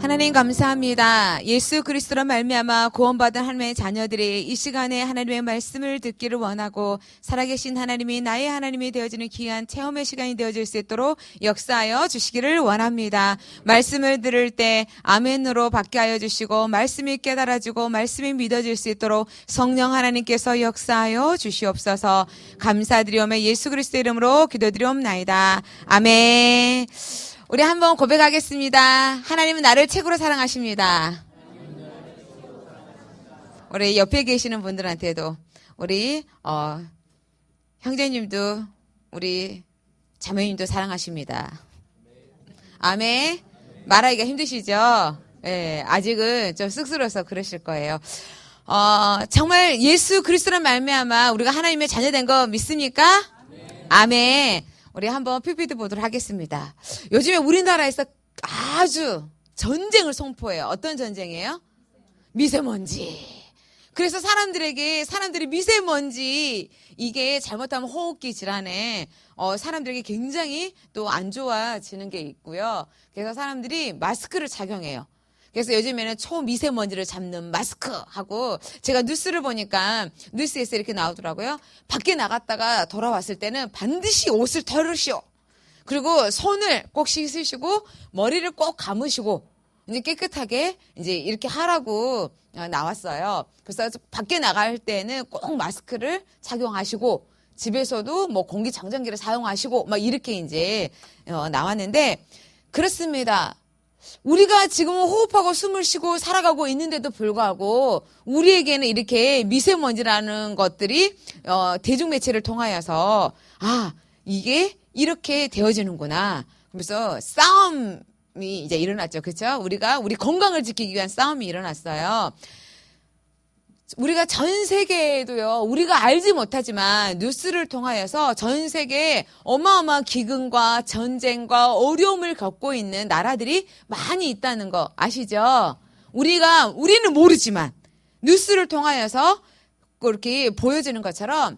하나님 감사합니다. 예수 그리스도로 말미암아 구원받은 하나님의 자녀들이 이 시간에 하나님의 말씀을 듣기를 원하고 살아계신 하나님이 나의 하나님이 되어지는 귀한 체험의 시간이 되어질 수 있도록 역사하여 주시기를 원합니다. 말씀을 들을 때 아멘으로 받게 하여 주시고 말씀이 깨달아지고 말씀이 믿어질 수 있도록 성령 하나님께서 역사하여 주시옵소서. 감사드리오며 예수 그리스도 이름으로 기도드리옵나이다. 아멘. 우리 한번 고백하겠습니다. 하나님은 나를 최고로 사랑하십니다. 우리 옆에 계시는 분들한테도 우리 형제님도 우리 자매님도 사랑하십니다. 아멘. 말하기가 힘드시죠? 예, 아직은 좀 쑥스러워서 그러실 거예요. 정말 예수 그리스도로 말미암아 우리가 하나님의 자녀된 거 믿습니까? 아멘. 우리 한번 PPT 보도록 하겠습니다. 요즘에 우리나라에서 아주 전쟁을 선포해요. 어떤 전쟁이에요? 미세먼지. 그래서 사람들이 미세먼지 이게 잘못하면 호흡기 질환에 사람들에게 굉장히 또 안 좋아지는 게 있고요. 그래서 사람들이 마스크를 착용해요. 그래서 요즘에는 초미세먼지를 잡는 마스크 하고 제가 뉴스를 보니까 뉴스에서 이렇게 나오더라고요. 밖에 나갔다가 돌아왔을 때는 반드시 옷을 털으시오. 그리고 손을 꼭 씻으시고 머리를 꼭 감으시고 이제 깨끗하게 이제 이렇게 하라고 나왔어요. 그래서 밖에 나갈 때는 꼭 마스크를 착용하시고 집에서도 뭐 공기청정기를 사용하시고 막 이렇게 이제 나왔는데 그렇습니다. 우리가 지금 호흡하고 숨을 쉬고 살아가고 있는데도 불구하고 우리에게는 이렇게 미세먼지라는 것들이 대중매체를 통하여서 이게 이렇게 되어지는구나. 그래서 싸움이 이제 일어났죠. 그렇죠? 우리 건강을 지키기 위한 싸움이 일어났어요. 우리가 전 세계에도요, 우리가 알지 못하지만 뉴스를 통하여서 전 세계에 어마어마한 기근과 전쟁과 어려움을 겪고 있는 나라들이 많이 있다는 거 아시죠? 우리는 모르지만 뉴스를 통하여서 그렇게 보여지는 것처럼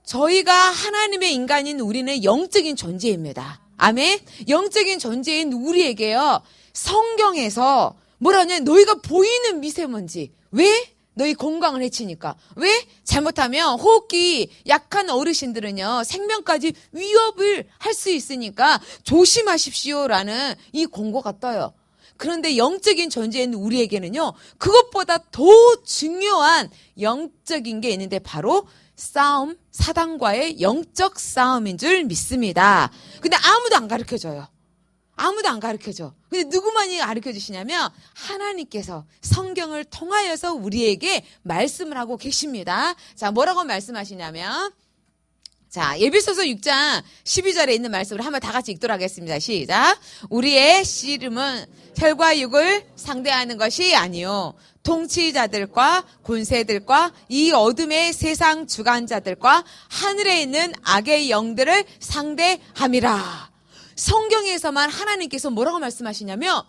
저희가 하나님의 인간인 우리는 영적인 존재입니다. 아멘? 영적인 존재인 우리에게요, 성경에서 뭐라냐, 너희가 보이는 미세먼지. 왜? 너희 건강을 해치니까. 왜? 잘못하면 호흡기 약한 어르신들은요, 생명까지 위협을 할 수 있으니까 조심하십시오라는 이 공고가 떠요. 그런데 영적인 존재인 우리에게는요, 그것보다 더 중요한 영적인 게 있는데 바로 싸움, 사단과의 영적 싸움인 줄 믿습니다. 근데 아무도 안 가르쳐줘요. 아무도 안 가르쳐줘. 근데 누구만이 가르쳐 주시냐면 하나님께서 성경을 통하여서 우리에게 말씀을 하고 계십니다. 자, 뭐라고 말씀하시냐면, 자, 에베소서 6장 12절에 있는 말씀을 한번 다 같이 읽도록 하겠습니다. 시작. 우리의 씨름은 혈과 육을 상대하는 것이 아니요 통치자들과 권세들과 이 어둠의 세상 주관자들과 하늘에 있는 악의 영들을 상대함이라. 성경에서만 하나님께서 뭐라고 말씀하시냐면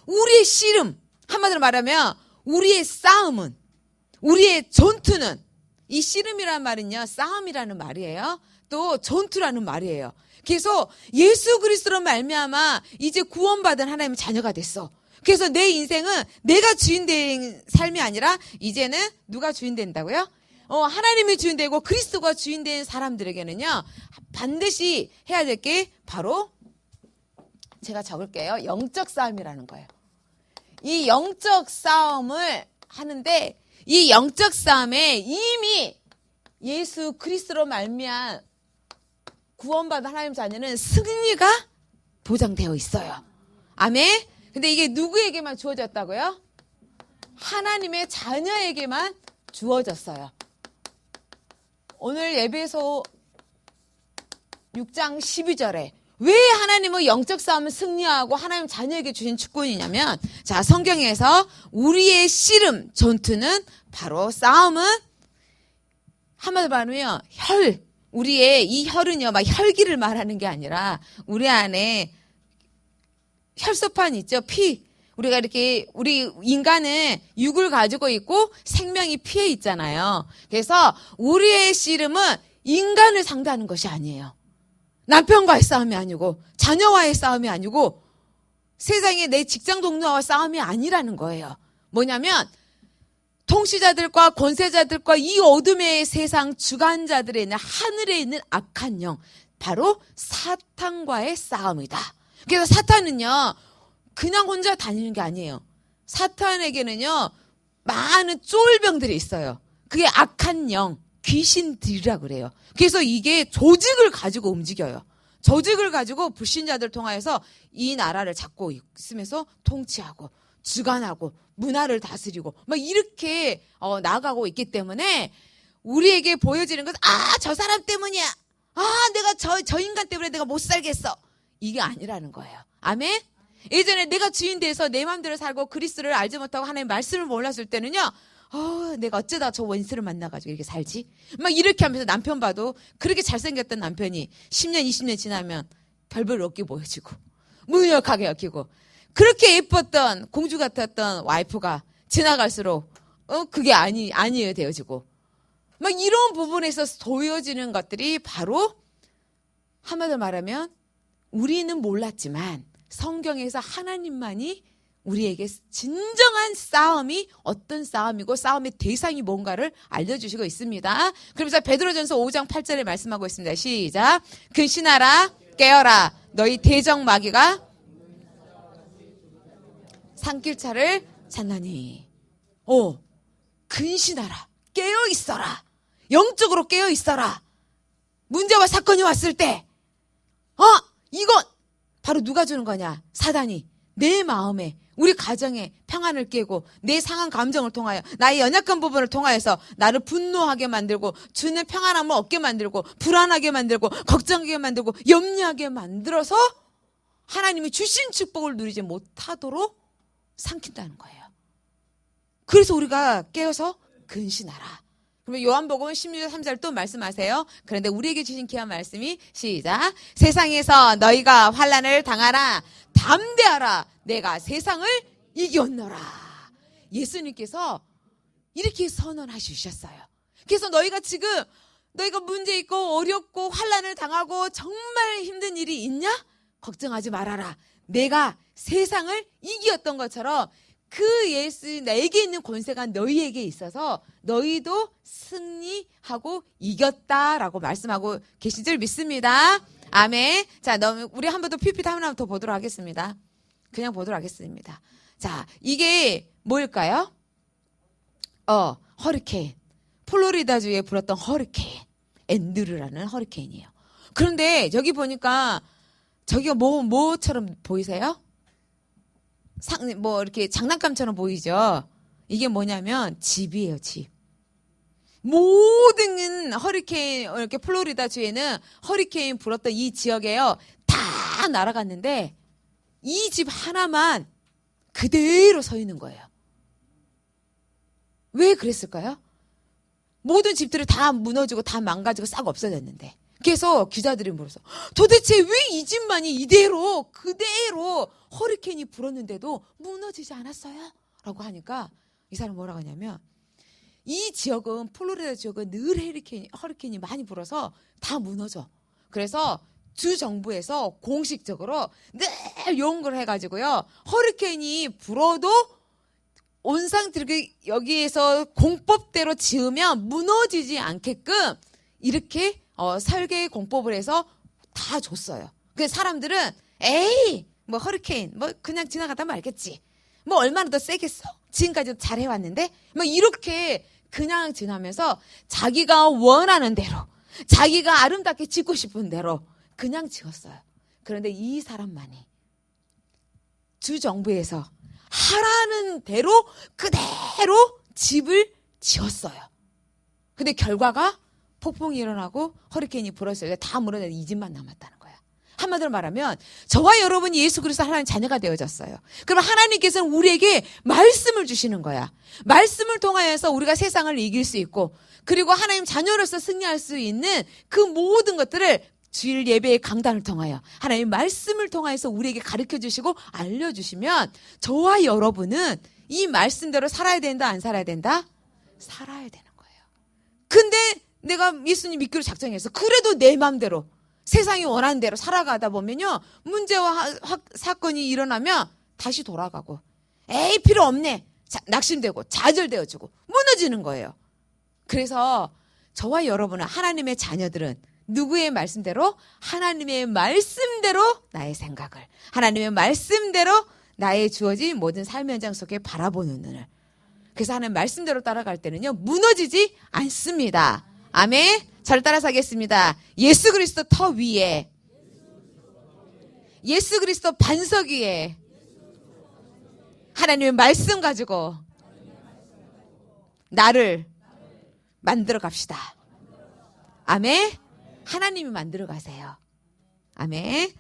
우리의 씨름, 한마디로 말하면 우리의 싸움은, 우리의 전투는, 이 씨름이라는 말은요, 싸움이라는 말이에요. 또 전투라는 말이에요. 그래서 예수 그리스도로 말미암아 이제 구원받은 하나님의 자녀가 됐어. 그래서 내 인생은 내가 주인된 삶이 아니라 이제는 누가 주인된다고요? 하나님이 주인되고 그리스도가 주인된 사람들에게는요, 반드시 해야 될 게 바로 제가 적을게요. 영적 싸움이라는 거예요. 이 영적 싸움을 하는데 이 영적 싸움에 이미 예수 그리스도로 말미암아 구원받은 하나님 자녀는 승리가 보장되어 있어요. 아멘. 근데 이게 누구에게만 주어졌다고요? 하나님의 자녀에게만 주어졌어요. 오늘 에베소 6장 12절에 왜 하나님은 영적 싸움을 승리하고 하나님 자녀에게 주신 축복이냐면, 자, 성경에서 우리의 씨름, 전투는 바로 싸움은 한마디로 말하면 우리의 이 혈은요, 막 혈기를 말하는 게 아니라 우리 안에 혈소판 있죠, 피. 우리가 이렇게, 우리 인간은 육을 가지고 있고 생명이 피에 있잖아요. 그래서 우리의 씨름은 인간을 상대하는 것이 아니에요. 남편과의 싸움이 아니고 자녀와의 싸움이 아니고 세상에 내 직장 동료와 싸움이 아니라는 거예요. 뭐냐면 통치자들과 권세자들과 이 어둠의 세상 주관자들에 있는 하늘에 있는 악한 영, 바로 사탄과의 싸움이다. 그래서 사탄은요, 그냥 혼자 다니는 게 아니에요. 사탄에게는요, 많은 쫄병들이 있어요. 그게 악한 영, 귀신들이라 그래요. 그래서 이게 조직을 가지고 움직여요. 조직을 가지고 불신자들 통하여서 이 나라를 잡고 있으면서 통치하고 주관하고 문화를 다스리고 막 이렇게 나아가고 있기 때문에 우리에게 보여지는 것은 저 사람 때문이야. 내가 저 인간 때문에 내가 못 살겠어. 이게 아니라는 거예요. 아멘? 예전에 내가 주인 돼서 내 마음대로 살고 그리스도를 알지 못하고 하나님의 말씀을 몰랐을 때는요. 내가 어쩌다 저 원수를 만나가지고 이렇게 살지? 막 이렇게 하면서 남편 봐도 그렇게 잘생겼던 남편이 10년, 20년 지나면 별별 없게 보여지고 무력하게 여기고 그렇게 예뻤던 공주 같았던 와이프가 지나갈수록 그게 아니에요 되어지고 막 이런 부분에서 보여지는 것들이 바로 한마디로 말하면 우리는 몰랐지만 성경에서 하나님만이 우리에게 진정한 싸움이 어떤 싸움이고 싸움의 대상이 뭔가를 알려주시고 있습니다. 그러면서 베드로전서 5장 8절에 말씀하고 있습니다. 시작. 근신하라 깨어라 너희 대적 마귀가 산길차를 찾나니. 근신하라 깨어있어라 영적으로 깨어있어라. 문제와 사건이 왔을 때 이건 바로 누가 주는 거냐? 사단이 내 마음에 우리 가정에 평안을 깨고 내 상한 감정을 통하여 나의 연약한 부분을 통하여서 나를 분노하게 만들고 주는 평안함을 얻게 만들고 불안하게 만들고 걱정하게 만들고 염려하게 만들어서 하나님이 주신 축복을 누리지 못하도록 삼킨다는 거예요. 그래서 우리가 깨어서 근신하라. 그러면 요한복음 16절 3절 또 말씀하세요. 그런데 우리에게 주신 귀한 말씀이 시작. 세상에서 너희가 환난을 당하라. 담대하라. 내가 세상을 이겼노라. 예수님께서 이렇게 선언하셨어요. 그래서 너희가 지금 너희가 문제 있고 어렵고 환난을 당하고 정말 힘든 일이 있냐? 걱정하지 말아라. 내가 세상을 이겼던 것처럼 그 예수 나에게 있는 권세가 너희에게 있어서 너희도 승리하고 이겼다라고 말씀하고 계신 줄 믿습니다. 아멘. 자, 우리 한 번 더 PPT 하나 더 보도록 하겠습니다. 그냥 보도록 하겠습니다. 자, 이게 뭘까요? 허리케인. 플로리다주에 불었던 허리케인. 앤드류라는 허리케인이에요. 그런데 여기 보니까 저기가 뭐처럼 보이세요? 이렇게 장난감처럼 보이죠? 이게 뭐냐면 집이에요, 집. 모든 허리케인, 이렇게 플로리다 주에는 허리케인 불었던 이 지역에요. 다 날아갔는데 이 집 하나만 그대로 서 있는 거예요. 왜 그랬을까요? 모든 집들이 다 무너지고 다 망가지고 싹 없어졌는데. 그래서 기자들이 물었어. 도대체 왜 이 집만이 그대로 허리케인이 불었는데도 무너지지 않았어요? 라고 하니까 이 사람 뭐라고 하냐면 이 지역은 플로리다 지역은 늘 허리케인이 많이 불어서 다 무너져. 그래서 주 정부에서 공식적으로 늘 요구를 해가지고요. 허리케인이 불어도 온상들이 여기에서 공법대로 지으면 무너지지 않게끔 이렇게 설계 공법을 해서 다 줬어요. 그래서 사람들은 에이 뭐 허리케인 뭐 그냥 지나가다 말겠지. 뭐 얼마나 더 세겠어. 지금까지도 잘 해왔는데 뭐 이렇게 그냥 지나면서 자기가 원하는 대로 자기가 아름답게 짓고 싶은 대로 그냥 지었어요. 그런데 이 사람만이 주 정부에서 하라는 대로 그대로 집을 지었어요. 근데 결과가 폭풍이 일어나고 허리케인이 불었을 때 다 무너져 이 집만 남았다는 거야. 한마디로 말하면 저와 여러분이 예수 그리스도 하나님 자녀가 되어졌어요. 그럼 하나님께서는 우리에게 말씀을 주시는 거야. 말씀을 통하여서 우리가 세상을 이길 수 있고 그리고 하나님 자녀로서 승리할 수 있는 그 모든 것들을 주일 예배의 강단을 통하여 하나님 말씀을 통하여서 우리에게 가르쳐 주시고 알려주시면 저와 여러분은 이 말씀대로 살아야 된다 안 살아야 된다? 살아야 되는 거예요. 근데 내가 예수님 믿기로 작정했어. 그래도 내 마음대로 세상이 원하는 대로 살아가다 보면요. 문제와 사건이 일어나면 다시 돌아가고 에이 필요 없네. 낙심되고 좌절되어지고 무너지는 거예요. 그래서 저와 여러분은 하나님의 자녀들은 누구의 말씀대로? 하나님의 말씀대로 나의 생각을, 하나님의 말씀대로 나의 주어진 모든 삶의 현장 속에 바라보는 눈을. 그래서 하나님 말씀대로 따라갈 때는요, 무너지지 않습니다. 아멘. 저를 따라서 하겠습니다. 예수 그리스도 터 위에, 예수 그리스도 반석 위에 하나님의 말씀 가지고 나를 만들어 갑시다. 아멘. 하나님이 만들어 가세요. 아멘.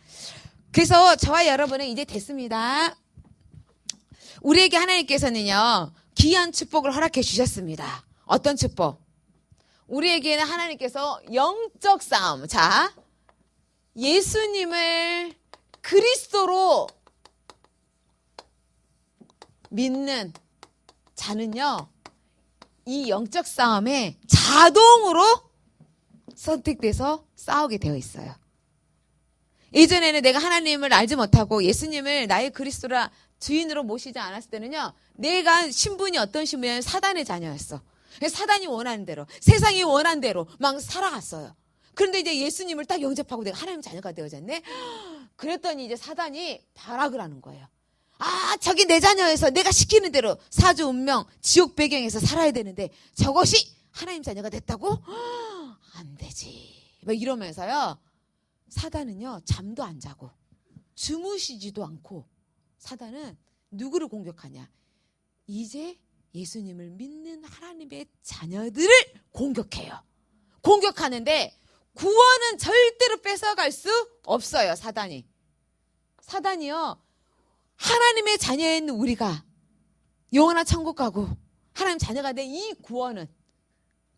그래서 저와 여러분은 이제 됐습니다. 우리에게 하나님께서는요, 귀한 축복을 허락해 주셨습니다. 어떤 축복? 우리에게는 하나님께서 영적 싸움. 자, 예수님을 그리스도로 믿는 자는요, 이 영적 싸움에 자동으로 선택돼서 싸우게 되어 있어요. 예전에는 내가 하나님을 알지 못하고 예수님을 나의 그리스도라 주인으로 모시지 않았을 때는요, 내가 신분이 어떤 신분이냐면 사단의 자녀였어. 사단이 원하는 대로, 세상이 원하는 대로 막 살아갔어요. 그런데 이제 예수님을 딱 영접하고 내가 하나님 자녀가 되어졌네. 그랬더니 이제 사단이 발악을 하는 거예요. 아, 저기 내 자녀에서 내가 시키는 대로 사주 운명, 지옥 배경에서 살아야 되는데 저것이 하나님 자녀가 됐다고? 안 되지. 막 이러면서요, 사단은요, 잠도 안 자고 주무시지도 않고 사단은 누구를 공격하냐? 이제 예수님을 믿는 하나님의 자녀들을 공격해요. 공격하는데 구원은 절대로 뺏어갈 수 없어요. 사단이요, 하나님의 자녀인 우리가 영원한 천국 가고 하나님 자녀가 된 이 구원은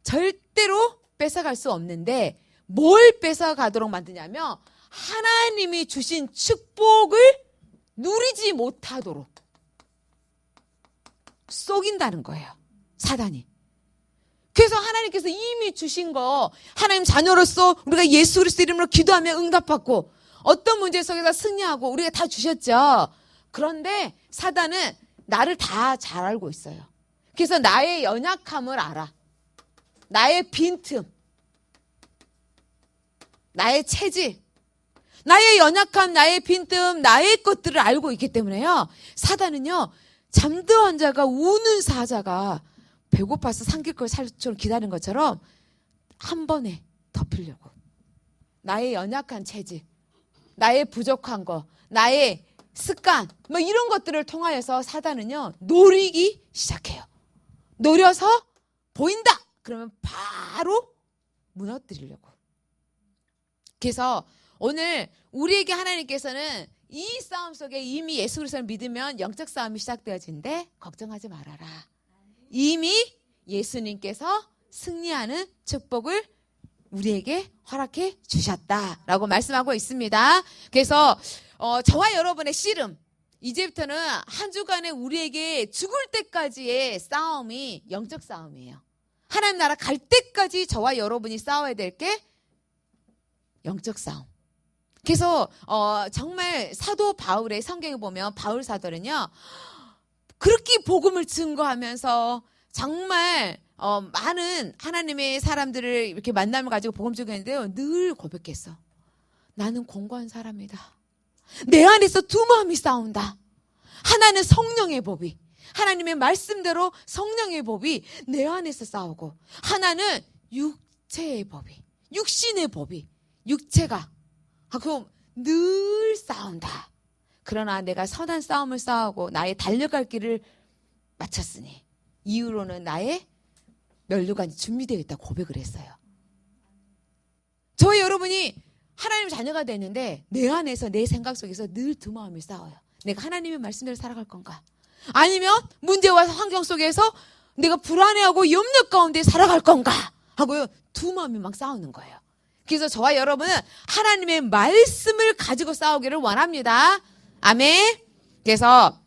절대로 뺏어갈 수 없는데, 뭘 뺏어가도록 만드냐면 하나님이 주신 축복을 누리지 못하도록 속인다는 거예요, 사단이. 그래서 하나님께서 이미 주신 거, 하나님 자녀로서 우리가 예수 그리스도 이름으로 기도하면 응답받고 어떤 문제 속에서 승리하고 우리가 다 주셨죠. 그런데 사단은 나를 다 잘 알고 있어요. 그래서 나의 연약함을 알아. 나의 빈틈, 나의 체질, 나의 연약함, 나의 빈틈, 나의 것들을 알고 있기 때문에요, 사단은요, 잠드는 자가 우는 사자가 배고파서 삼킬 걸 살처럼 기다리는 것처럼 한 번에 덮으려고, 나의 연약한 체질, 나의 부족한 거, 나의 습관, 뭐 이런 것들을 통하여서 사단은요, 노리기 시작해요. 노려서 보인다 그러면 바로 무너뜨리려고. 그래서 오늘 우리에게 하나님께서는 이 싸움 속에 이미 예수 그리스도를 믿으면 영적 싸움이 시작되어진대. 걱정하지 말아라. 이미 예수님께서 승리하는 축복을 우리에게 허락해 주셨다라고 말씀하고 있습니다. 그래서 저와 여러분의 씨름, 이제부터는 한 주간에 우리에게 죽을 때까지의 싸움이 영적 싸움이에요. 하나님 나라 갈 때까지 저와 여러분이 싸워야 될 게 영적 싸움. 그래서 정말 사도 바울의 성경에 보면 바울 사도는요, 그렇게 복음을 증거하면서 정말 많은 하나님의 사람들을 이렇게 만남을 가지고 복음 증거했는데요, 늘 고백했어. 나는 공고한 사람이다. 내 안에서 두 마음이 싸운다. 하나는 성령의 법이, 하나님의 말씀대로 성령의 법이 내 안에서 싸우고, 하나는 육체의 법이, 육신의 법이, 육체가 늘 싸운다. 그러나 내가 선한 싸움을 싸우고 나의 달려갈 길을 마쳤으니 이후로는 나의 면류관이 준비되어 있다고 고백을 했어요. 저희 여러분이 하나님 자녀가 됐는데 내 안에서, 내 생각 속에서 늘 두 마음이 싸워요. 내가 하나님의 말씀대로 살아갈 건가? 아니면 문제와 환경 속에서 내가 불안해하고 염려 가운데 살아갈 건가? 하고요, 두 마음이 막 싸우는 거예요. 그래서 저와 여러분은 하나님의 말씀을 가지고 싸우기를 원합니다. 아멘. 그래서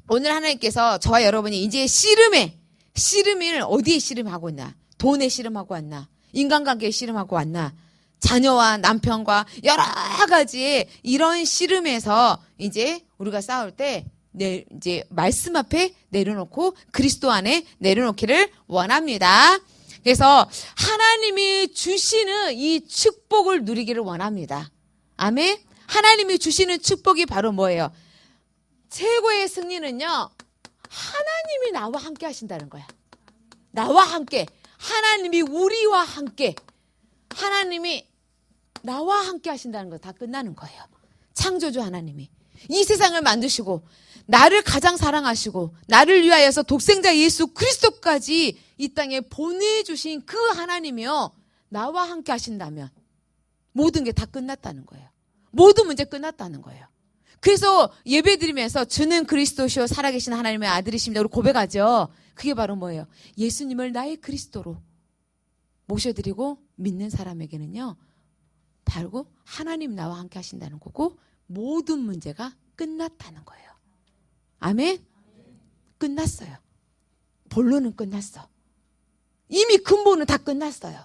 오늘 하나님께서 저와 여러분이 이제 씨름을 어디에 씨름하고 있나? 돈에 씨름하고 왔나? 인간관계에 씨름하고 왔나? 자녀와 남편과 여러 가지 이런 씨름에서 이제 우리가 싸울 때 이제 말씀 앞에 내려놓고 그리스도 안에 내려놓기를 원합니다. 그래서 하나님이 주시는 이 축복을 누리기를 원합니다. 아멘. 하나님이 주시는 축복이 바로 뭐예요? 최고의 승리는요, 하나님이 나와 함께 하신다는 거야. 나와 함께. 하나님이 우리와 함께. 하나님이 나와 함께 하신다는 거 다 끝나는 거예요. 창조주 하나님이 이 세상을 만드시고 나를 가장 사랑하시고 나를 위하여서 독생자 예수 그리스도까지 이 땅에 보내주신 그 하나님이요, 나와 함께 하신다면 모든 게 다 끝났다는 거예요. 모든 문제 끝났다는 거예요. 그래서 예배드리면서 주는 그리스도시요 살아계신 하나님의 아들이십니다. 우리 고백하죠. 그게 바로 뭐예요? 예수님을 나의 그리스도로 모셔드리고 믿는 사람에게는요, 바로 하나님 나와 함께 하신다는 거고 모든 문제가 끝났다는 거예요. 아멘? 끝났어요. 본론은 끝났어. 이미 근본은 다 끝났어요.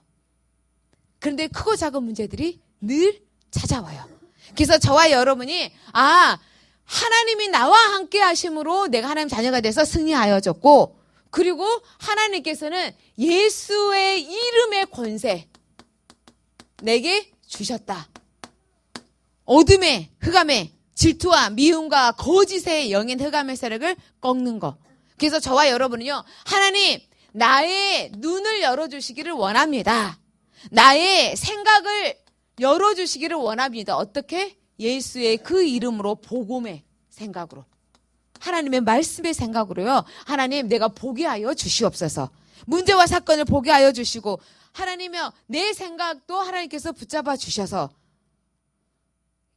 그런데 크고 작은 문제들이 늘 찾아와요. 그래서 저와 여러분이 하나님이 나와 함께 하심으로 내가 하나님 자녀가 돼서 승리하여졌고, 그리고 하나님께서는 예수의 이름의 권세 내게 주셨다. 어둠의 흑암의 질투와 미움과 거짓의 영인 흑암의 세력을 꺾는 것. 그래서 저와 여러분은요, 하나님 나의 눈을 열어주시기를 원합니다. 나의 생각을 열어주시기를 원합니다. 어떻게? 예수의 그 이름으로, 복음의 생각으로, 하나님의 말씀의 생각으로요. 하나님 내가 보게 하여 주시옵소서. 문제와 사건을 보게 하여 주시고, 하나님이여 내 생각도 하나님께서 붙잡아 주셔서,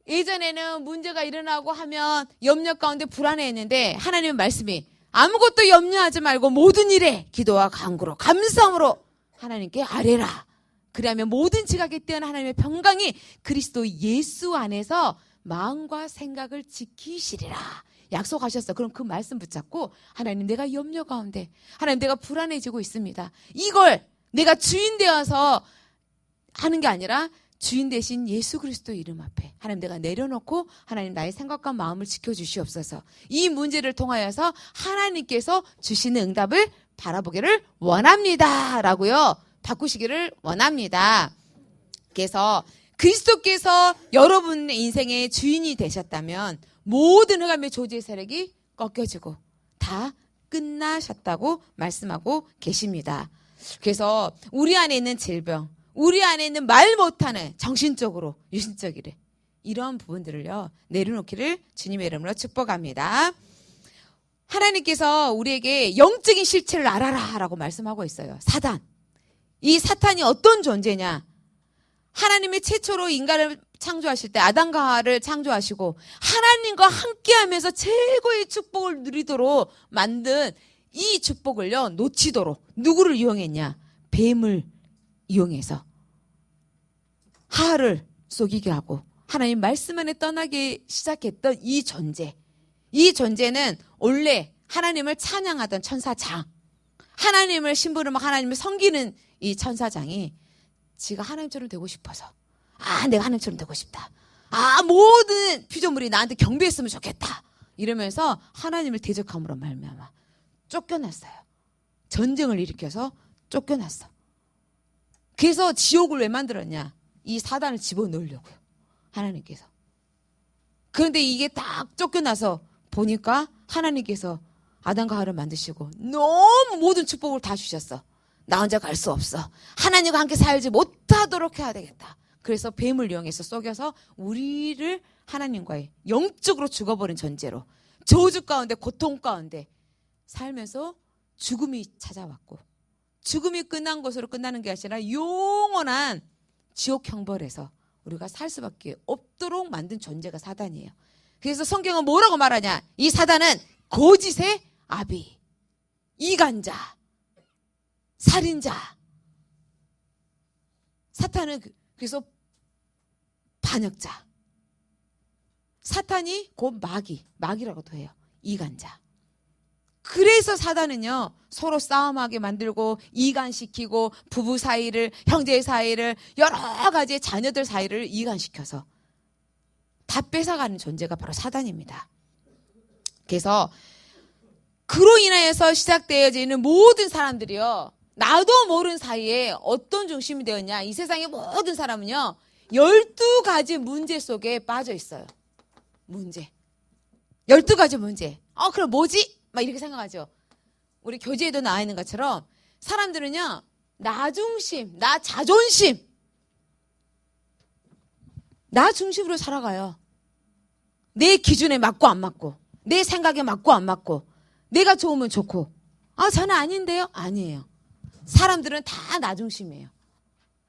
예전에는 문제가 일어나고 하면 염려 가운데 불안해했는데 하나님의 말씀이 아무것도 염려하지 말고 모든 일에 기도와 간구로 감사함으로 하나님께 아뢰라. 그러면 모든 지각에 뛰어난 하나님의 평강이 그리스도 예수 안에서 마음과 생각을 지키시리라 약속하셨어. 그럼 그 말씀 붙잡고, 하나님 내가 염려 가운데, 하나님 내가 불안해지고 있습니다. 이걸 내가 주인 되어서 하는 게 아니라 주인 대신 예수 그리스도 이름 앞에 하나님 내가 내려놓고, 하나님 나의 생각과 마음을 지켜주시옵소서. 이 문제를 통하여서 하나님께서 주시는 응답을 바라보기를 원합니다 라고요, 바꾸시기를 원합니다. 그래서 그리스도께서 여러분의 인생의 주인이 되셨다면 모든 흑암의 조지의 세력이 꺾여지고 다 끝나셨다고 말씀하고 계십니다. 그래서 우리 안에 있는 질병, 우리 안에 있는 말 못하는 정신적으로 유신적이래, 이런 부분들을요 내려놓기를 주님의 이름으로 축복합니다. 하나님께서 우리에게 영적인 실체를 알아라 라고 말씀하고 있어요. 사단, 이 사탄이 어떤 존재냐? 하나님이 최초로 인간을 창조하실 때 아담과 하와를 창조하시고 하나님과 함께하면서 최고의 축복을 누리도록 만든 이 축복을요 놓치도록 누구를 이용했냐? 뱀을 이용해서 하와를 속이게 하고 하나님 말씀 안에 떠나게 시작했던 이 존재. 이 존재는 원래 하나님을 찬양하던 천사장, 하나님을 심부름하고 하나님을 섬기는 이 천사장이 지가 하나님처럼 되고 싶어서, 내가 하나님처럼 되고 싶다, 모든 피조물이 나한테 경배했으면 좋겠다 이러면서 하나님을 대적함으로 말미암아 쫓겨났어요. 전쟁을 일으켜서 쫓겨났어. 그래서 지옥을 왜 만들었냐? 이 사단을 집어넣으려고요, 하나님께서. 그런데 이게 딱 쫓겨나서 보니까 하나님께서 아담과 하와를 만드시고 너무 모든 축복을 다 주셨어. 나 혼자 갈 수 없어. 하나님과 함께 살지 못하도록 해야 되겠다. 그래서 뱀을 이용해서 속여서 우리를 하나님과의 영적으로 죽어버린 존재로, 저주 가운데 고통 가운데 살면서 죽음이 찾아왔고, 죽음이 끝난 것으로 끝나는 게 아니라 영원한 지옥 형벌에서 우리가 살 수밖에 없도록 만든 존재가 사단이에요. 그래서 성경은 뭐라고 말하냐? 이 사단은 거짓의 아비, 이간자, 살인자. 사탄은 그래서 반역자. 사탄이 곧 마귀라고도 해요. 이간자. 그 그래서 사단은요, 서로 싸움하게 만들고 이간시키고 부부 사이를, 형제 사이를, 여러 가지 자녀들 사이를 이간시켜서 다 뺏어가는 존재가 바로 사단입니다. 그래서 그로 인하여서 시작되어지는 모든 사람들이요, 나도 모르는 사이에 어떤 중심이 되었냐, 이 세상의 모든 사람은요 12가지 문제 속에 빠져 있어요. 문제, 12가지 문제. 그럼 뭐지? 막 이렇게 생각하죠. 우리 교재에도 나와 있는 것처럼 사람들은요, 나 중심, 나 자존심, 나 중심으로 살아가요. 내 기준에 맞고 안 맞고, 내 생각에 맞고 안 맞고, 내가 좋으면 좋고. 저는 아닌데요? 아니에요. 사람들은 다 나 중심이에요.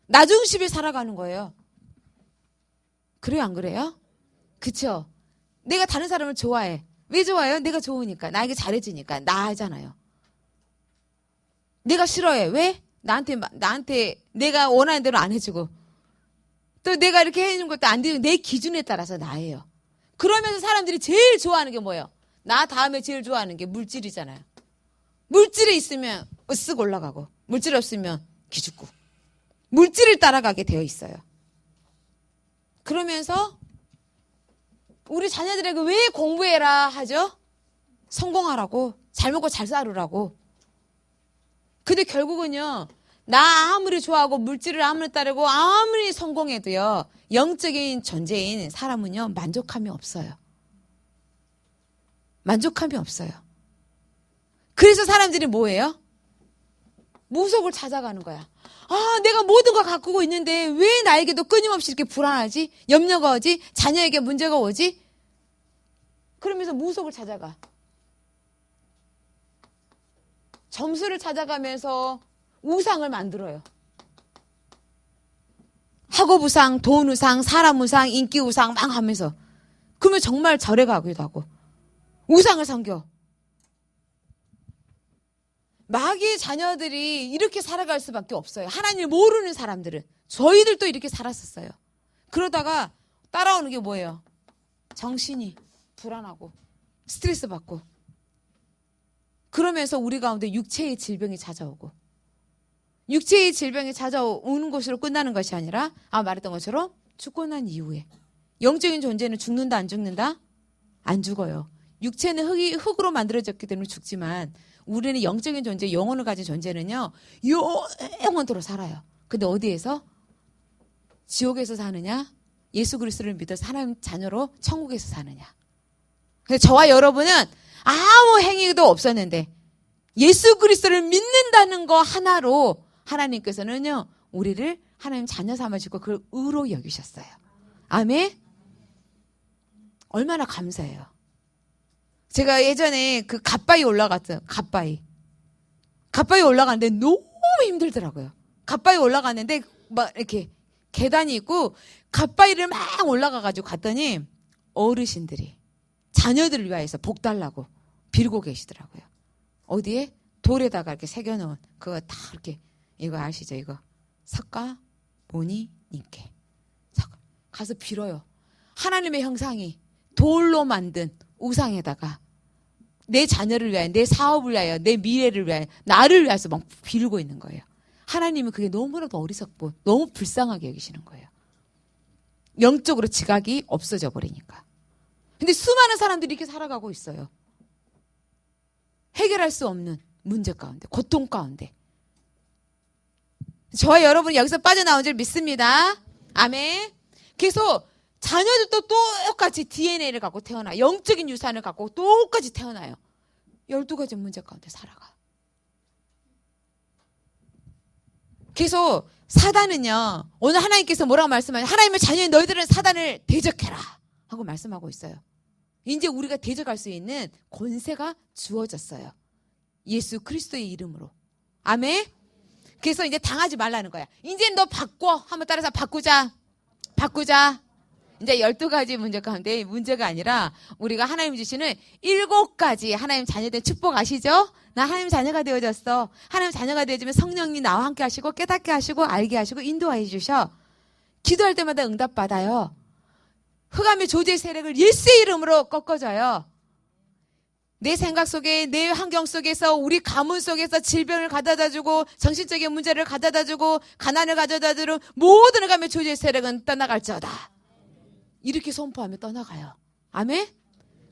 나 중심에 살아가는 거예요. 그래요, 안 그래요? 그쵸? 내가 다른 사람을 좋아해. 왜 좋아해요? 내가 좋으니까. 나에게 잘해주니까. 나 하잖아요. 내가 싫어해. 왜? 나한테 내가 원하는 대로 안 해주고, 또 내가 이렇게 해주는 것도 안 되고, 내 기준에 따라서 나예요. 그러면서 사람들이 제일 좋아하는 게 뭐예요? 나 다음에 제일 좋아하는 게 물질이잖아요. 물질이 있으면 으쓱 올라가고, 물질 없으면 기죽고, 물질을 따라가게 되어 있어요. 그러면서 우리 자녀들에게 왜 공부해라 하죠? 성공하라고, 잘 먹고 잘 살으라고. 근데 결국은요, 나 아무리 좋아하고 물질을 아무리 따르고 아무리 성공해도요, 영적인 존재인 사람은요, 만족함이 없어요. 만족함이 없어요. 그래서 사람들이 뭐예요? 무속을 찾아가는 거야. 내가 모든 걸 가꾸고 있는데 왜 나에게도 끊임없이 이렇게 불안하지? 염려가 오지? 자녀에게 문제가 오지? 그러면서 무속을 찾아가. 점수를 찾아가면서 우상을 만들어요. 학업 우상, 돈 우상, 사람 우상, 인기 우상 막 하면서. 그러면 정말 절에 가기도 하고 우상을 섬겨. 마귀의 자녀들이 이렇게 살아갈 수밖에 없어요. 하나님을 모르는 사람들은. 저희들도 이렇게 살았었어요. 그러다가 따라오는 게 뭐예요? 정신이 불안하고 스트레스 받고, 그러면서 우리 가운데 육체의 질병이 찾아오고, 육체의 질병이 찾아오는 것으로 끝나는 것이 아니라 말했던 것처럼 죽고 난 이후에 영적인 존재는 죽는다 안 죽는다? 안 죽어요. 육체는 흙으로 만들어졌기 때문에 죽지만 우리는 영적인 존재, 영혼을 가진 존재는요, 영원토록 살아요. 근데 어디에서? 지옥에서 사느냐? 예수 그리스도를 믿어서 하나님 자녀로 천국에서 사느냐? 그래서 저와 여러분은 아무 행위도 없었는데 예수 그리스도를 믿는다는 거 하나로 하나님께서는요, 우리를 하나님 자녀 삼아주고 그걸 의로 여기셨어요. 아멘? 얼마나 감사해요. 제가 예전에 그 갓바위 올라갔어요. 갓바위 올라갔는데 너무 힘들더라고요. 갓바위 올라갔는데 막 이렇게 계단이 있고 갓바위를 막 올라가가지고 갔더니 어르신들이 자녀들을 위하여서 복 달라고 빌고 계시더라고요. 어디에? 돌에다가 이렇게 새겨놓은 그거 다 이렇게, 이거 아시죠? 이거 석가 모니 님께 가서 빌어요. 하나님의 형상이 돌로 만든 우상에다가 내 자녀를 위하여, 내 사업을 위하여, 내 미래를 위하여, 나를 위해서 막 빌고 있는 거예요. 하나님은 그게 너무나도 어리석고 너무 불쌍하게 여기시는 거예요. 영적으로 지각이 없어져 버리니까. 근데 수많은 사람들이 이렇게 살아가고 있어요. 해결할 수 없는 문제 가운데, 고통 가운데. 저와 여러분이 여기서 빠져나온 줄 믿습니다. 아멘. 그래서 자녀들도 똑같이 DNA를 갖고 태어나, 영적인 유산을 갖고 똑같이 태어나요. 12가지 문제 가운데 살아가. 그래서 사단은요, 오늘 하나님께서 뭐라고 말씀하냐, 하나님의 자녀인 너희들은 사단을 대적해라 하고 말씀하고 있어요. 이제 우리가 대적할 수 있는 권세가 주어졌어요. 예수 그리스도의 이름으로. 아멘. 그래서 이제 당하지 말라는 거야. 이제 너 바꿔. 한번 따라서 바꾸자. 이제 12가지 문제 가운데 문제가 아니라 우리가 하나님 주시는 7가지 하나님 자녀된 축복 아시죠? 나 하나님 자녀가 되어졌어. 하나님 자녀가 되어지면 성령이 나와 함께 하시고 깨닫게 하시고 알게 하시고 인도해 주셔. 기도할 때마다 응답받아요. 흑암의 조제 세력을 예수의 이름으로 꺾어줘요. 내 생각 속에, 내 환경 속에서, 우리 가문 속에서 질병을 가져다주고, 정신적인 문제를 가져다주고, 가난을 가져다주는 모든 흑암의 조직 세력은 떠나갈지어다. 이렇게 선포하며 떠나가요. 아멘?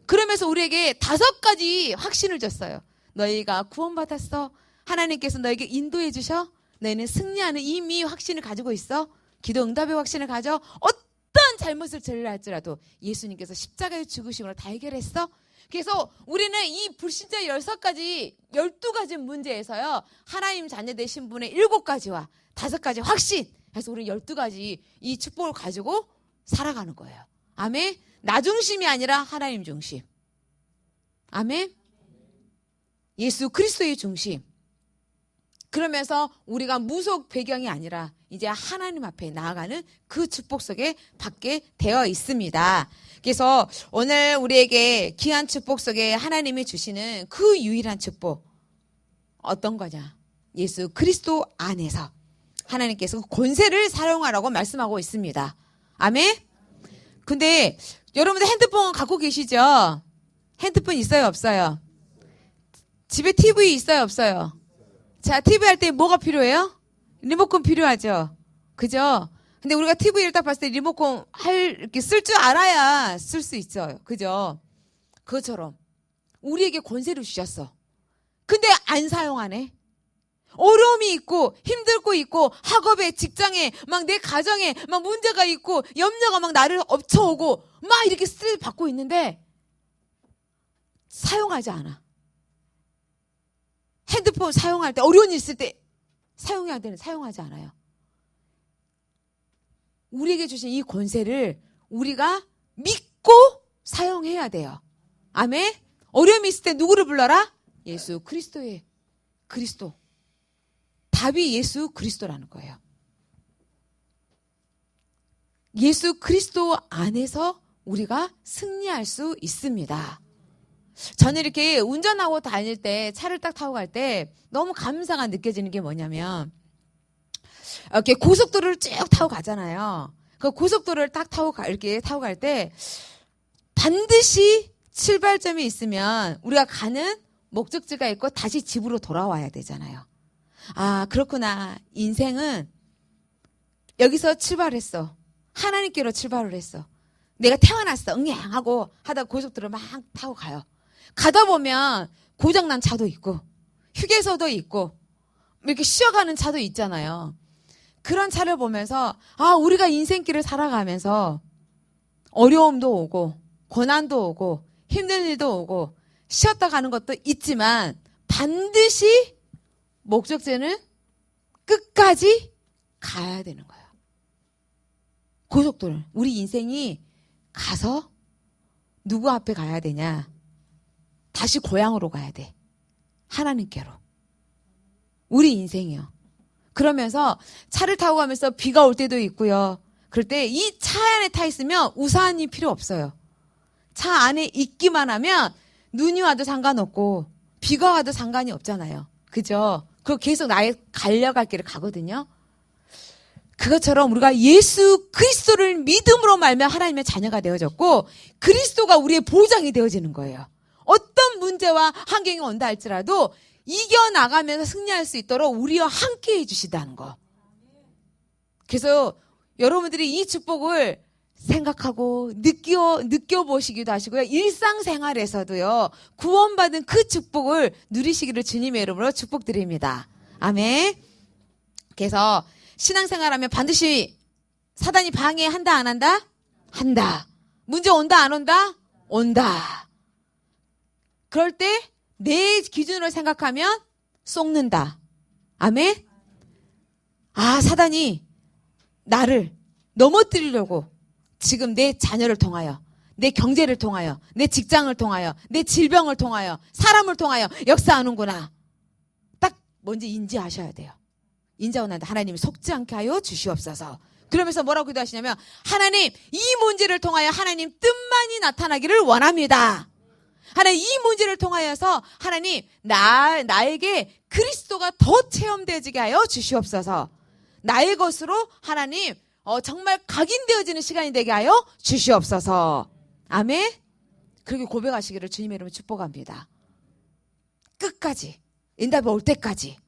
그러면서 우리에게 5가지 확신을 줬어요. 너희가 구원받았어. 하나님께서 너에게 인도해 주셔. 너희는 승리하는 이미 확신을 가지고 있어. 기도 응답의 확신을 가져. 어떤 잘못을 저질할지라도 예수님께서 십자가의 죽으심으로 다 해결했어. 그래서 우리는 이 불신자 12가지 문제에서요, 하나님 자녀 되신 분의 7가지와 5가지 확신. 그래서 우리 12가지 이 축복을 가지고 살아가는 거예요. 아멘. 나 중심이 아니라 하나님 중심. 아멘. 예수 그리스도의 중심. 그러면서 우리가 무속 배경이 아니라 이제 하나님 앞에 나아가는 그 축복 속에 받게 되어 있습니다. 그래서 오늘 우리에게 귀한 축복 속에 하나님이 주시는 그 유일한 축복 어떤 거냐? 예수 그리스도 안에서 하나님께서 권세를 사용하라고 말씀하고 있습니다. 아멘. 근데 여러분들 핸드폰 갖고 계시죠? 핸드폰 있어요, 없어요? 집에 TV 있어요, 없어요? 자, TV 할 때 뭐가 필요해요? 리모컨 필요하죠? 그죠? 근데 우리가 TV를 딱 봤을 때 리모컨 이렇게 쓸 줄 알아야 쓸 수 있어요. 그죠? 그것처럼 우리에게 권세를 주셨어. 근데 안 사용하네. 어려움이 있고 힘들고 있고 학업에 직장에 막 내 가정에 막 문제가 있고 염려가 막 나를 엎쳐오고 막 이렇게 스트레스 받고 있는데 사용하지 않아. 핸드폰 사용할 때 어려운 일 있을 때 사용해야 되는 사용하지 않아요. 우리에게 주신 이 권세를 우리가 믿고 사용해야 돼요. 아멘. 어려움이 있을 때 누구를 불러라? 예수 그리스도의 그리스도. 답이 예수 그리스도라는 거예요. 예수 그리스도 안에서 우리가 승리할 수 있습니다. 저는 이렇게 운전하고 다닐 때 차를 딱 타고 갈 때 너무 감사가 느껴지는 게 뭐냐면 이렇게 고속도로를 쭉 타고 가잖아요. 그 고속도로를 딱 이렇게 타고 갈 때 반드시 출발점이 있으면 우리가 가는 목적지가 있고 다시 집으로 돌아와야 되잖아요. 아, 그렇구나. 인생은 여기서 출발했어. 하나님께로 출발을 했어. 내가 태어났어. 응애하고 하다 고속도로 막 타고 가요. 가다 보면 고장난 차도 있고 휴게소도 있고 이렇게 쉬어가는 차도 있잖아요. 그런 차를 보면서 아, 우리가 인생길을 살아가면서 어려움도 오고 고난도 오고 힘든 일도 오고 쉬었다 가는 것도 있지만 반드시 목적지는 끝까지 가야 되는 거예요. 고속도로. 우리 인생이 가서 누구 앞에 가야 되냐? 다시 고향으로 가야 돼. 하나님께로. 우리 인생이요. 그러면서 차를 타고 가면서 비가 올 때도 있고요. 그럴 때 이 차 안에 타 있으면 우산이 필요 없어요. 차 안에 있기만 하면 눈이 와도 상관없고 비가 와도 상관이 없잖아요. 그죠? 그거 계속 나의 갈려갈 길을 가거든요. 그것처럼 우리가 예수 그리스도를 믿음으로 말며 하나님의 자녀가 되어졌고 그리스도가 우리의 보장이 되어지는 거예요. 어떤 문제와 환경이 온다 할지라도 이겨나가면서 승리할 수 있도록 우리와 함께 해주시다는 거. 그래서 여러분들이 이 축복을 생각하고 느껴보시기도 하시고요. 일상생활에서도요. 구원받은 그 축복을 누리시기를 주님의 이름으로 축복드립니다. 아멘. 그래서 신앙생활하면 반드시 사단이 방해한다 안 한다? 한다. 문제 온다 안 온다? 온다. 그럴 때 내 기준으로 생각하면 속는다. 아멘. 아, 사단이 나를 넘어뜨리려고 지금 내 자녀를 통하여 내 경제를 통하여 내 직장을 통하여 내 질병을 통하여 사람을 통하여 역사하는구나. 딱 먼저 인지하셔야 돼요. 인지하고 난 하나님이 속지 않게 하여 주시옵소서. 그러면서 뭐라고 기도하시냐면 하나님 이 문제를 통하여 하나님 뜻만이 나타나기를 원합니다. 하나님 이 문제를 통하여서 하나님 나에게 그리스도가 더 체험되어지게 하여 주시옵소서. 나의 것으로 하나님 정말 각인되어지는 시간이 되게 하여 주시옵소서. 아멘. 그렇게 고백하시기를 주님의 이름으로 축복합니다. 끝까지 응답이 올 때까지.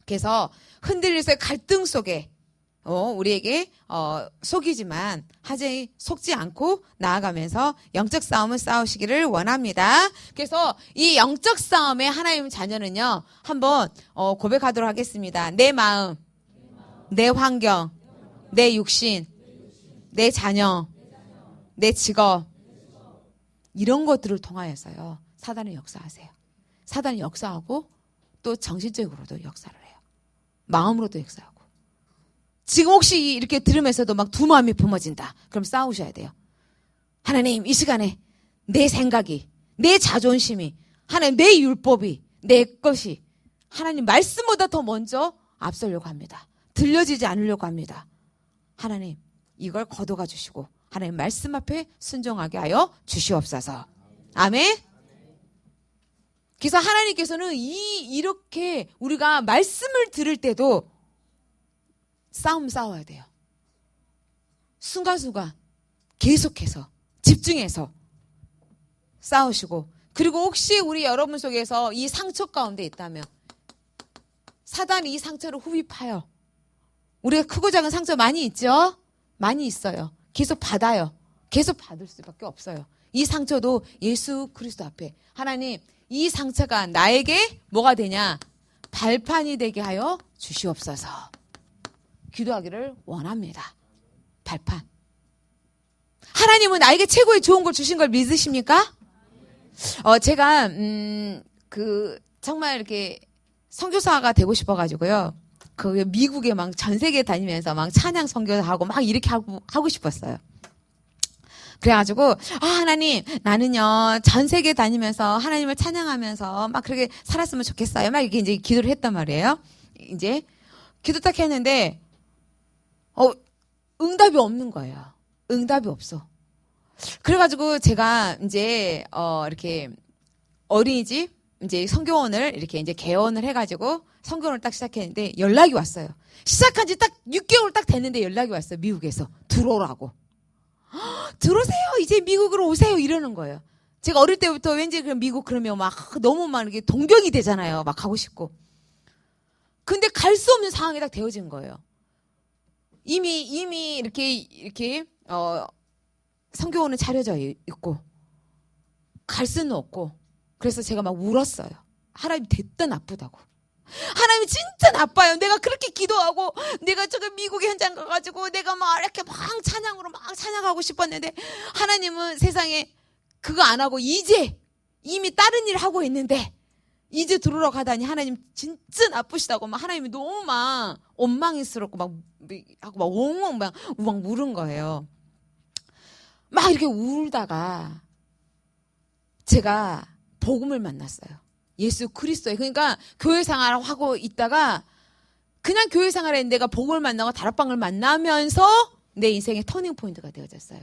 그래서 흔들려서 갈등 속에 우리에게 속이지만 하지 속지 않고 나아가면서 영적 싸움을 싸우시기를 원합니다. 그래서 이 영적 싸움의 하나님 자녀는요, 한번 고백하도록 하겠습니다. 내 마음, 내 환경, 내 육신, 내 자녀, 내 직업, 이런 것들을 통하여서요 사단을 역사하세요. 사단이 역사하고 또 정신적으로도 역사를 해요. 마음으로도 역사하고. 지금 혹시 이렇게 들으면서도 막 두 마음이 품어진다. 그럼 싸우셔야 돼요. 하나님, 이 시간에 내 생각이, 내 자존심이, 하나님 내 율법이, 내 것이 하나님 말씀보다 더 먼저 앞서려고 합니다. 들려지지 않으려고 합니다. 하나님, 이걸 거둬가 주시고 하나님 말씀 앞에 순종하게 하여 주시옵소서. 아멘. 그래서 하나님께서는 이렇게 우리가 말씀을 들을 때도 싸움 싸워야 돼요. 순간순간 계속해서 집중해서 싸우시고, 그리고 혹시 우리 여러분 속에서 이 상처 가운데 있다면 사단이 이 상처를 흡입하여, 우리가 크고 작은 상처 많이 있죠? 많이 있어요. 계속 받아요. 계속 받을 수밖에 없어요. 이 상처도 예수 그리스도 앞에 하나님, 이 상처가 나에게 뭐가 되냐? 발판이 되게 하여 주시옵소서. 기도하기를 원합니다. 발판. 하나님은 나에게 최고의 좋은 걸 주신 걸 믿으십니까? 제가 정말 이렇게 선교사가 되고 싶어가지고요. 미국에 막 전 세계 다니면서 막 찬양 선교하고 막 이렇게 하고 싶었어요. 그래가지고 하나님, 나는요 전 세계 다니면서 하나님을 찬양하면서 막 그렇게 살았으면 좋겠어요. 막 이렇게 이제 기도를 했단 말이에요. 이제 기도 딱 했는데 응답이 없는 거예요. 응답이 없어. 그래가지고 제가 이제 이렇게 어린이집 이제 선교원을 이렇게 이제 개원을 해가지고 선교원을 딱 시작했는데 연락이 왔어요. 시작한 지 딱 6개월 딱 됐는데 연락이 왔어요. 미국에서 들어오라고. 들어오세요. 이제 미국으로 오세요. 이러는 거예요. 제가 어릴 때부터 왠지 미국 그러면 막 너무 막 이렇게 동경이 되잖아요. 막 가고 싶고. 근데 갈 수 없는 상황이 딱 되어진 거예요. 이미 이렇게 선교원은 차려져 있고 갈 수는 없고. 그래서 제가 막 울었어요. 하나님 됐다 나쁘다고. 하나님 진짜 나빠요. 내가 그렇게 기도하고 내가 저기 미국에 현장 가가지고 내가 막 이렇게 막 찬양으로 막 찬양하고 싶었는데 하나님은 세상에 그거 안 하고 이제 이미 다른 일을 하고 있는데 이제 들어오러 가다니 하나님 진짜 나쁘시다고 막 하나님이 너무 막 원망스럽고 막 하고 막 엉엉 막 울은 거예요. 막 이렇게 울다가 제가 복음을 만났어요. 예수 그리스도의. 그러니까 교회 생활을 하고 있다가 그냥 교회 생활을 했는데 내가 복음을 만나고 다락방을 만나면서 내 인생의 터닝 포인트가 되어졌어요.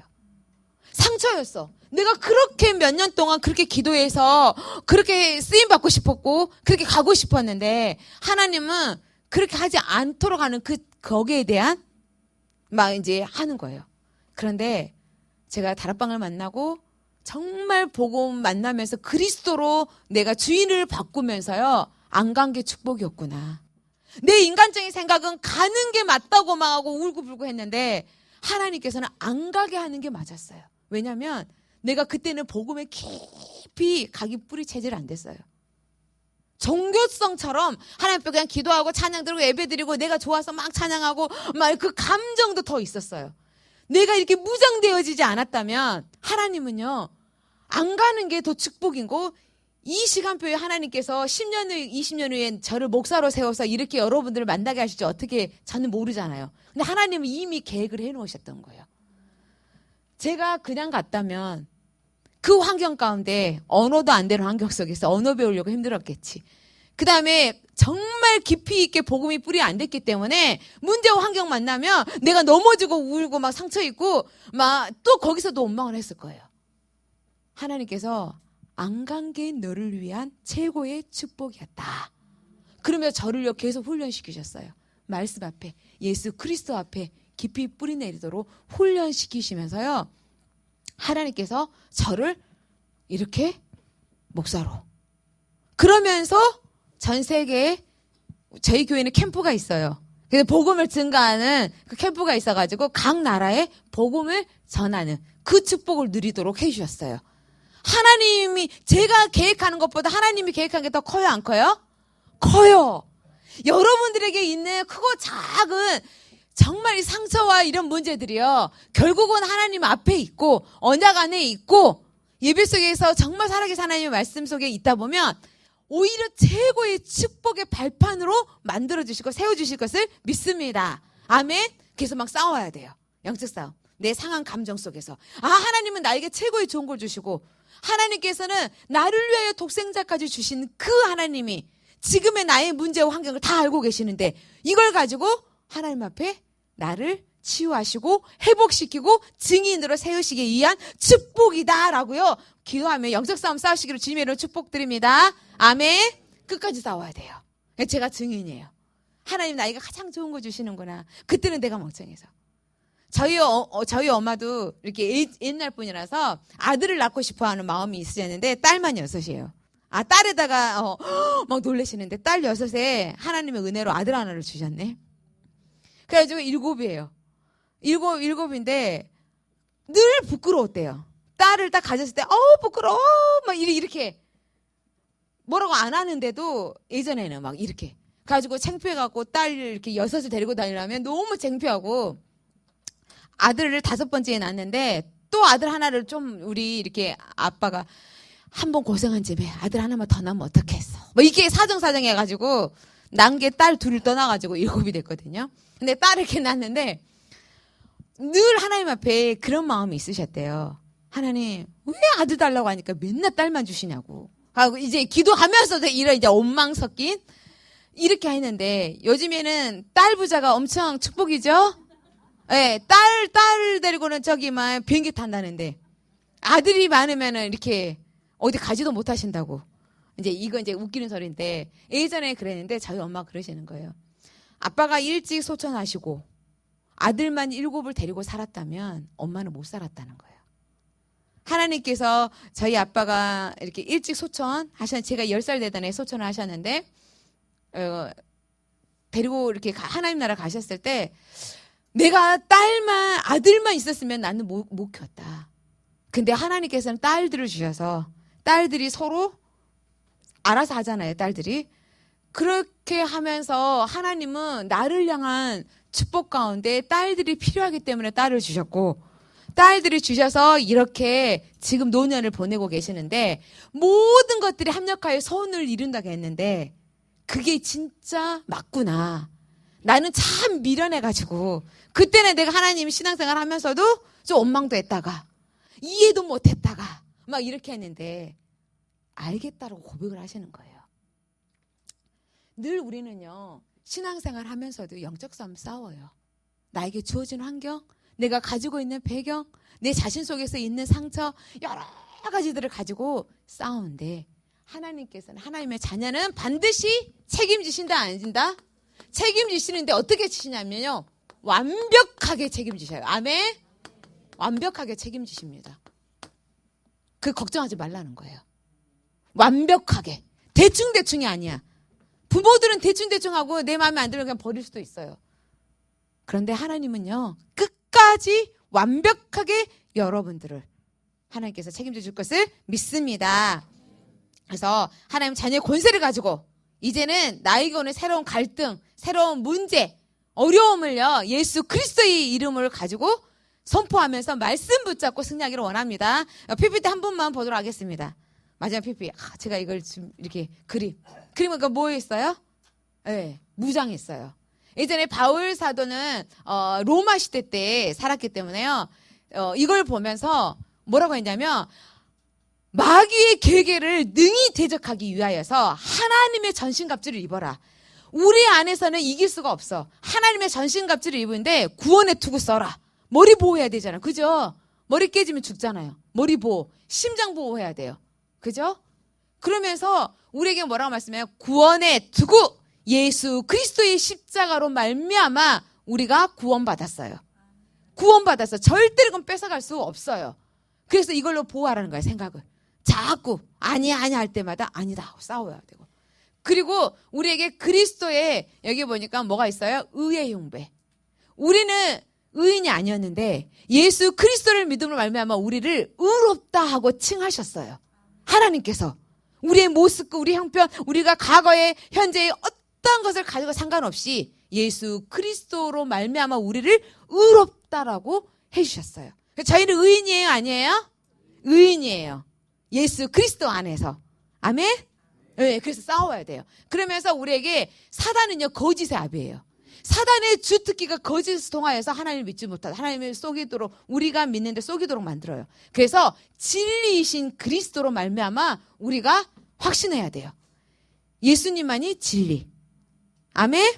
상처였어. 내가 그렇게 몇 년 동안 그렇게 기도해서 그렇게 쓰임받고 싶었고 그렇게 가고 싶었는데 하나님은 그렇게 하지 않도록 하는 거기에 대한 막 이제 하는 거예요. 그런데 제가 다락방을 만나고 정말 복음 만나면서 그리스도로 내가 주인을 바꾸면서요. 안 간 게 축복이었구나. 내 인간적인 생각은 가는 게 맞다고 막 하고 울고불고 했는데 하나님께서는 안 가게 하는 게 맞았어요. 왜냐하면 내가 그때는 복음에 깊이 각이 뿌리 체질 안 됐어요. 종교성처럼 하나님 앞에 그냥 기도하고 찬양 드리고 예배 드리고 내가 좋아서 막 찬양하고 막 그 감정도 더 있었어요. 내가 이렇게 무장되어지지 않았다면 하나님은요 안 가는 게 더 축복이고 이 시간표에 하나님께서 10년 후에 20년 후에 저를 목사로 세워서 이렇게 여러분들을 만나게 하실지 어떻게 저는 모르잖아요. 근데 하나님은 이미 계획을 해놓으셨던 거예요. 제가 그냥 갔다면 그 환경 가운데 언어도 안 되는 환경 속에서 언어 배우려고 힘들었겠지. 그 다음에 정말 깊이 있게 복음이 뿌리 안 됐기 때문에 문제와 환경 만나면 내가 넘어지고 울고 막 상처 있고 막 또 거기서도 원망을 했을 거예요. 하나님께서 안 간 게 너를 위한 최고의 축복이었다. 그러면서 저를요 계속 훈련시키셨어요. 말씀 앞에 예수 그리스도 앞에 깊이 뿌리 내리도록 훈련시키시면서요. 하나님께서 저를 이렇게 목사로 그러면서 전 세계에 저희 교회는 캠프가 있어요. 그래서 복음을 증가하는 그 캠프가 있어가지고 각 나라에 복음을 전하는 그 축복을 누리도록 해주셨어요. 하나님이 제가 계획하는 것보다 하나님이 계획한 게 더 커요, 안 커요? 커요. 여러분들에게 있는 크고 작은 정말 이 상처와 이런 문제들이요, 결국은 하나님 앞에 있고 언약 안에 있고 예배 속에서 정말 살아계신 하나님의 말씀 속에 있다 보면 오히려 최고의 축복의 발판으로 만들어주시고 세워주실 것을 믿습니다. 아멘. 그래서 막 싸워야 돼요. 영적 싸움. 내 상한 감정 속에서. 하나님은 나에게 최고의 좋은 걸 주시고 하나님께서는 나를 위하여 독생자까지 주신 그 하나님이 지금의 나의 문제와 환경을 다 알고 계시는데 이걸 가지고 하나님 앞에 나를 치유하시고 회복시키고 증인으로 세우시기 위한 축복이다라고요. 기도하며 영적 싸움 싸우시기를 주님의 이름으로 축복드립니다. 아멘. 끝까지 싸워야 돼요. 제가 증인이에요. 하나님 나이가 가장 좋은 거 주시는구나. 그때는 내가 멍청해서. 저희 엄마도 이렇게 옛날 분이라서 아들을 낳고 싶어 하는 마음이 있으셨는데 딸만 6이에요. 딸에다가 막 놀라시는데 딸 6에 하나님의 은혜로 아들 하나를 주셨네. 그래가지고 7이에요. 7인데 늘 부끄러웠대요. 딸을 딱 가졌을 때 부끄러워 막 이렇게 뭐라고 안 하는데도 예전에는 막 이렇게 가지고 창피해갖고 딸 이렇게 6을 데리고 다니려면 너무 창피하고 아들을 5번째에 낳았는데 또 아들 하나를 좀 우리 이렇게 아빠가 한 번 고생한 집에 아들 하나만 더 낳으면 어떡했어 뭐 이게 사정사정 해가지고 난 게 딸 둘을 떠나가지고 7이 됐거든요. 근데 딸을 이렇게 낳았는데 늘 하나님 앞에 그런 마음이 있으셨대요. 하나님 왜 아들 달라고 하니까 맨날 딸만 주시냐고 하고 이제 기도하면서도 이런 이제 원망 섞인 이렇게 했는데 요즘에는 딸 부자가 엄청 축복이죠. 예, 딸 데리고는 저기만 비행기 탄다는데 아들이 많으면은 이렇게 어디 가지도 못하신다고. 이건 이제 웃기는 소리인데 예전에 그랬는데 저희 엄마가 그러시는 거예요. 아빠가 일찍 소천하시고 아들만 7을 데리고 살았다면 엄마는 못 살았다는 거예요. 하나님께서 저희 아빠가 이렇게 일찍 소천하셨는데 제가 10살 되던 애 소천을 하셨는데 데리고 이렇게 하나님 나라 가셨을 때 내가 아들만 있었으면 나는 못 키웠다. 근데 하나님께서는 딸들을 주셔서 딸들이 서로 알아서 하잖아요, 딸들이. 그렇게 하면서 하나님은 나를 향한 축복 가운데 딸들이 필요하기 때문에 딸을 주셨고 딸들이 주셔서 이렇게 지금 노년을 보내고 계시는데 모든 것들이 합력하여 선을 이룬다고 했는데 그게 진짜 맞구나. 나는 참 미련해가지고 그때는 내가 하나님 신앙생활 하면서도 좀 원망도 했다가 이해도 못했다가 막 이렇게 했는데 알겠다라고 고백을 하시는 거예요. 늘 우리는요 신앙생활 하면서도 영적 싸움 싸워요. 나에게 주어진 환경, 내가 가지고 있는 배경, 내 자신 속에서 있는 상처 여러 가지들을 가지고 싸우는데 하나님께서는 하나님의 자녀는 반드시 책임지신다 안 진다? 책임지시는데 어떻게 지시냐면요 완벽하게 책임지셔요. 아멘. 완벽하게 책임지십니다. 그 걱정하지 말라는 거예요. 완벽하게. 대충대충이 아니야. 부모들은 대충대충하고 내 마음에 안 들면 그냥 버릴 수도 있어요. 그런데 하나님은요 끝까지 완벽하게 여러분들을 하나님께서 책임져 줄 것을 믿습니다. 그래서 하나님 자녀의 권세를 가지고 이제는 나에게 오는 새로운 갈등, 새로운 문제, 어려움을요 예수 그리스도의 이름을 가지고 선포하면서 말씀 붙잡고 승리하기를 원합니다. PPT 한 번만 보도록 하겠습니다. 마지막 PPT. 제가 이걸 좀 이렇게 그림은 뭐에 있어요? 네, 무장했어요. 예전에 바울 사도는 로마 시대 때 살았기 때문에요. 이걸 보면서 뭐라고 했냐면 마귀의 계계를 능히 대적하기 위하여서 하나님의 전신갑주를 입어라. 우리 안에서는 이길 수가 없어. 하나님의 전신갑주를 입은데 구원의 투구 써라. 머리 보호해야 되잖아. 그죠? 머리 깨지면 죽잖아요. 머리 보호, 심장 보호해야 돼요. 그죠? 그러면서 우리에게 뭐라고 말씀해요? 구원의 투구, 예수 그리스도의 십자가로 말미암아 우리가 구원받았어요. 구원받았어. 절대로 그건 뺏어갈 수 없어요. 그래서 이걸로 보호하라는 거예요, 생각을. 자꾸 아니야 할 때마다 아니다 하고 싸워야 되고. 그리고 우리에게 그리스도의 여기 보니까 뭐가 있어요? 의의 흉배. 우리는 의인이 아니었는데 예수 그리스도를 믿음으로 말미암아 우리를 의롭다 하고 칭하셨어요. 하나님께서 우리의 모습과 우리 형편, 우리가 과거에 현재의 어떤 것을 가지고 상관없이 예수 그리스도로 말미암아 우리를 의롭다라고 해주셨어요. 저희는 의인이에요, 아니에요? 의인이에요. 예수 그리스도 안에서. 아멘? 네, 그래서 싸워야 돼요. 그러면서 우리에게 사단은요, 거짓의 아비예요. 사단의 주특기가 거짓을 통하여서 하나님을 믿지 못하다. 하나님을 속이도록, 우리가 믿는데 속이도록 만들어요. 그래서 진리이신 그리스도로 말미암아 우리가 확신해야 돼요. 예수님만이 진리. 아멘?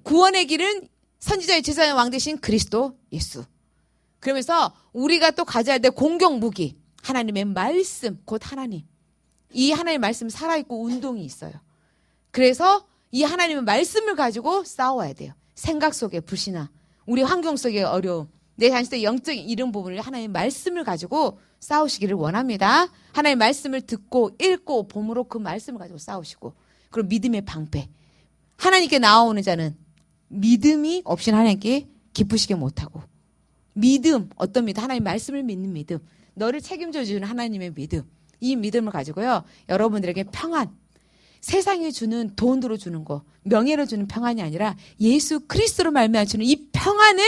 구원의 길은 선지자의 제사장의 왕 되신 그리스도 예수. 그러면서 우리가 또 가져야 될 공격 무기. 하나님의 말씀, 곧 하나님. 이 하나님의 말씀 살아있고 운동이 있어요. 그래서 이 하나님의 말씀을 가지고 싸워야 돼요. 생각 속의 불신앙, 우리 환경 속의 어려움, 내 자신의 영적인 이런 부분을 하나님의 말씀을 가지고 싸우시기를 원합니다. 하나님의 말씀을 듣고 읽고 봄으로 그 말씀을 가지고 싸우시고, 그리고 믿음의 방패. 하나님께 나아오는 자는 믿음이 없이는 하나님께 기쁘시게 못하고, 믿음, 어떤 믿음? 하나님의 말씀을 믿는 믿음, 너를 책임져 주는 하나님의 믿음, 이 믿음을 가지고요, 여러분들에게 평안, 세상이 주는 돈으로 주는 거, 명예로 주는 평안이 아니라 예수 그리스도로 말미암아 주는 이 평안을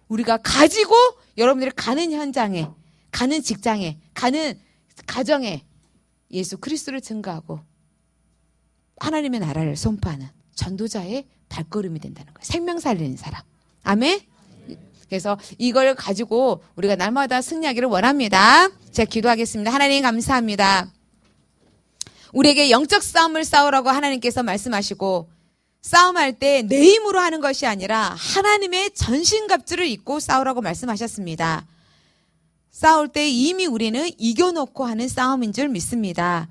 우리가 가지고 여러분들이 가는 현장에, 가는 직장에, 가는 가정에 예수 그리스도를 증거하고 하나님의 나라를 선포하는 전도자의 발걸음이 된다는 거예요. 생명 살리는 사람. 아멘? 그래서 이걸 가지고 우리가 날마다 승리하기를 원합니다. 제가 기도하겠습니다. 하나님 감사합니다. 우리에게 영적 싸움을 싸우라고 하나님께서 말씀하시고, 싸움할 때 내 힘으로 하는 것이 아니라 하나님의 전신갑주를 입고 싸우라고 말씀하셨습니다. 싸울 때 이미 우리는 이겨놓고 하는 싸움인 줄 믿습니다.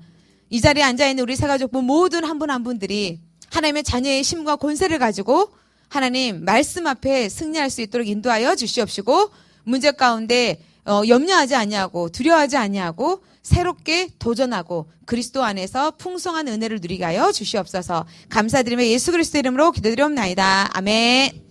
이 자리에 앉아있는 우리 새가족부 모든 한 분 한 분들이 하나님의 자녀의 힘과 권세를 가지고 하나님 말씀 앞에 승리할 수 있도록 인도하여 주시옵시고, 문제 가운데 염려하지 아니하고 두려워하지 아니하고 새롭게 도전하고 그리스도 안에서 풍성한 은혜를 누리게 하여 주시옵소서. 감사드리며 예수 그리스도 이름으로 기도드리옵나이다. 아멘.